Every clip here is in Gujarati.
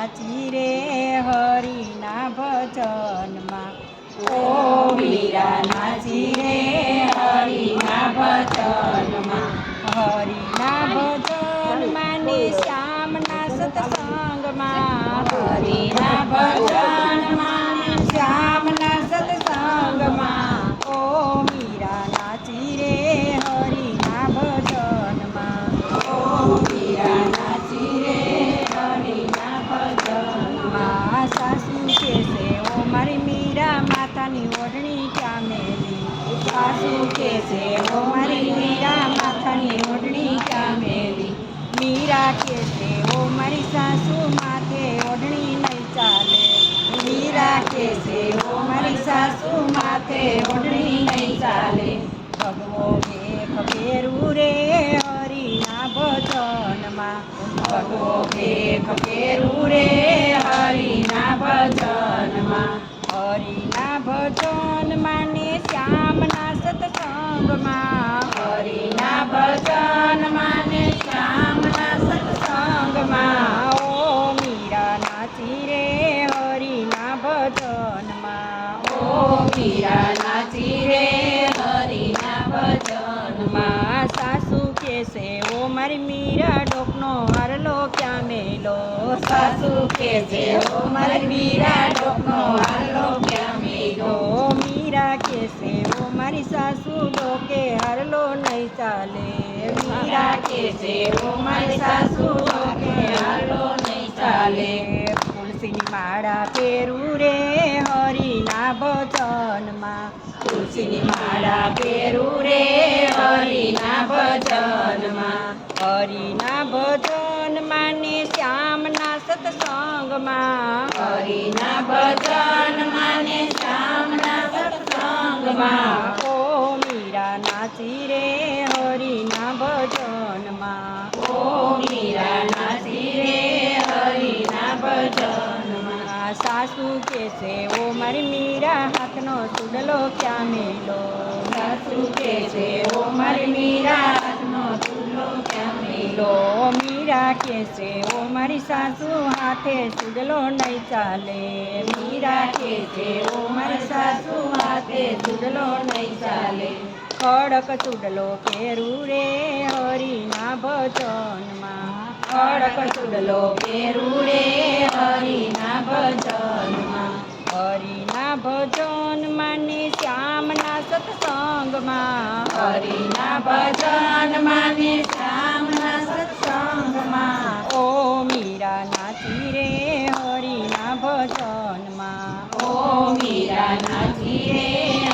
નાચી રે હરિના ભજનમાં। ઓ મીરા નાચી રે હરિના ભજનમાં। હરિના ભજનમાં ને શ્યામના સત્સંગમાં। હરિના ભજનમાં ને શ્યામના સત્સંગમાં। ઓ મીરા નાચી રે હરિના ભજનમાં। ઓ મીરા નાચી રે હરિના ભજનમાં। સાસુ કહેશે ઓ મારી મીરા માથાની ઓઢણી ક્યાં મેલી। સાસુ કહેશે ઓ મારી મીરા માથાની ઓઢણી ક્યાં મેલી। મીરા કહેશે ઓ મારી સાસુ માથે ઓઢણી નહીં ચાલે। મીરા કહેશે ઓ મારી સાસુ માથે ઓઢણી નહીં ચાલે। ભગવો ભેખ પહેરું રે હરિના ભજનમાં। ભગવો ભેખ પહેરું રે હરિના ભજનમાં। હરિના ભજનમાં ને શ્યામના સત્સંગમાં। હરિના ભજનમાં ને શ્યામના સત્સંગમાં। ઓ મીરા નાચી રે હરિના ભજનમાં। ઓ મીરા નાચી રે હરિના ભજનમાં। સાસુ કહેશે ઓ મારી મીરા ડોકનો હારલો ક્યાં મેલો। સાસુ કહેશે ઓ મારી મીરા ડોકનો હારલો ક્યાં મેલો। મીરા કહેશે ઓ મારી સાસુ ડોકે હારલો નહીં ચાલે। મીરા કહેશે ઓ મારી સાસુ ડોકે હારલો નહીં ચાલે। તુલસીની માળા પહેરું રે હરિના ભજનમાં। તુલસીની માળા પહેરું રે હરિના ભજનમાં। હરિના ભજનમાં ને શ્યામના સત્સંગમાં। હરિના ભજનમાં ને શ્યામના સત્સંગમાં। ઓ મીરા નાચી રે હરિના ભજનમાં। ઓ મીરા નાચી રે હરિના ભજનમાં। સાસુ કહેશે ઓ મારી મીરા હાથનો ચૂડલો ક્યાં મેલો। સાસુ કહેશે ઓ મારી મીરા હાથનો ચૂડલો ક્યાં મેલો। મીરા કહેશે ઓ મારી સાસુ હાથે ચૂડલો નહીં ચાલે। મીરા કહેશે ઓ મારી સાસુ હાથે ચૂડલો નહીં ચાલે। ખડક ચૂડલો પહેરું રે હરિના ભજનમાં। ખડક ચૂડલો પહેરું રે હરિના ભજનમાં। હરિના ભજનમાં ને શ્યામના સત્સંગમાં। હરિના ભજનમાં ને શ્યામના સત્સંગમાં। ઓ મીરા નાચી રે હરિના ભજનમાં। ઓ મીરા નાચી રે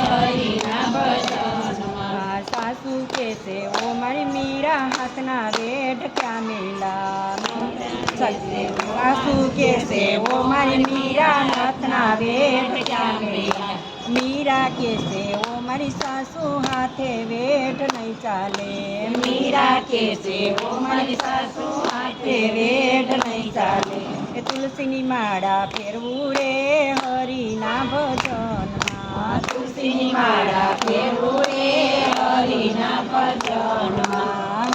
હરિના ભજનમાં। સાસુ કહેશે ઓ મારી મીરા હાથના વેઢ ક્યાં મેલા। સાસુ કહેશે ઓ મારી મીરા હાથના વેઢ ક્યાં મેલા। મીરા કહેશે ઓ મારી સાસુ હાથે વેઠ નહીં ચાલે। મીરા કહેશે ઓ મારી સાસુ હાથે વેઠ નહીં ચાલે। એ તુલસીની માળા પહેરવું રે હરિના ભજનમાં। તુલસીની માળા પહેરવું રે હરિના ભજનમાં।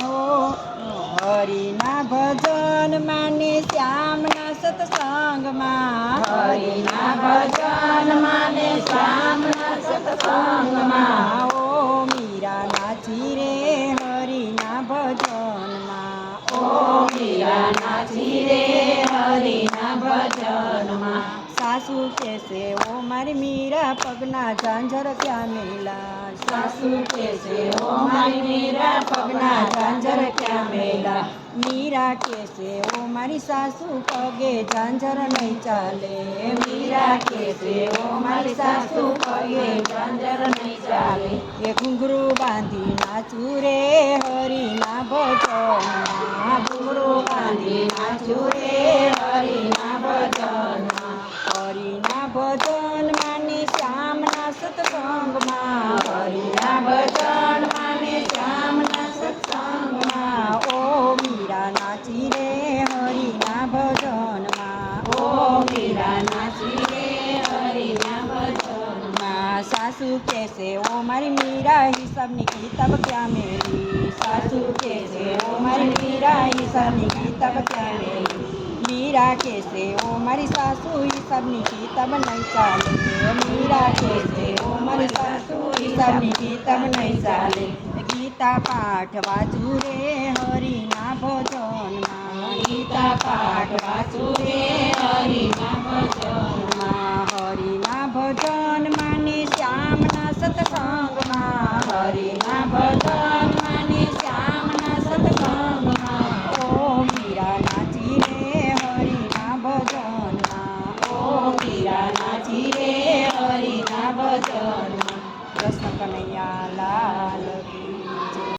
હરિના ભજનમાં ને શ્યામના સત્સંગમાં। હરિના ભજનમાં ને શ્યામના સત્સંગમાં। ઓ મીરા નાચી રે હરિના ભજનમાં। ઓ મીરા નાચી રે હરિના ભજનમાં। સાસુ કહેશે ઓ મારી મીરા પગના ઝાંઝર ક્યાં મેલા। સાસુ કહેશે ઓ મારી મીરા પગના ઝાંઝર ક્યાં મેલા। મીરા કહેશે ઓ મારી સાસુ પગે ઝાંઝર નહીં ચાલે। મીરા કહેશે ઓ મારી સાસુ પગે ઝાંઝર નહીં ચાલે। એ ઘૂંઘરું બાંધી નાચું રે હરિના ભજનમાં। ઘૂંઘરું બાંધી નાચું રે હરિના ભજનમાં। હરિના ભજનમાં ને શ્યામના સત્સંગમાં। હરિના ભજનમાં ને શ્યામના સત્સંગમાં। ઓ મીરા નાચી રે હરિના ભજનમાં। ઓ મીરા નાચી રે હરિના ભજનમાં। સાસુ કહેશે ઓ મારી મીરા હિસાબની કિતાબ ક્યાં મેલી। સાસુ કહેશે ઓ મારી મીરા હિસાબની કિતાબ ક્યાં મેલી। મીરા કહેશે ઓ મારી સાસુ હિસાબની કિતાબ નહીં ચાલે. મીરા કહેશે ઓ મારી સાસુ હિસાબની કિતાબ નહીં ચાલે. ગીતા પાઠ વાંચું રે હરિના ભજનમાં. ગીતા પાઠ વાંચું રે હરિના ભજનમાં.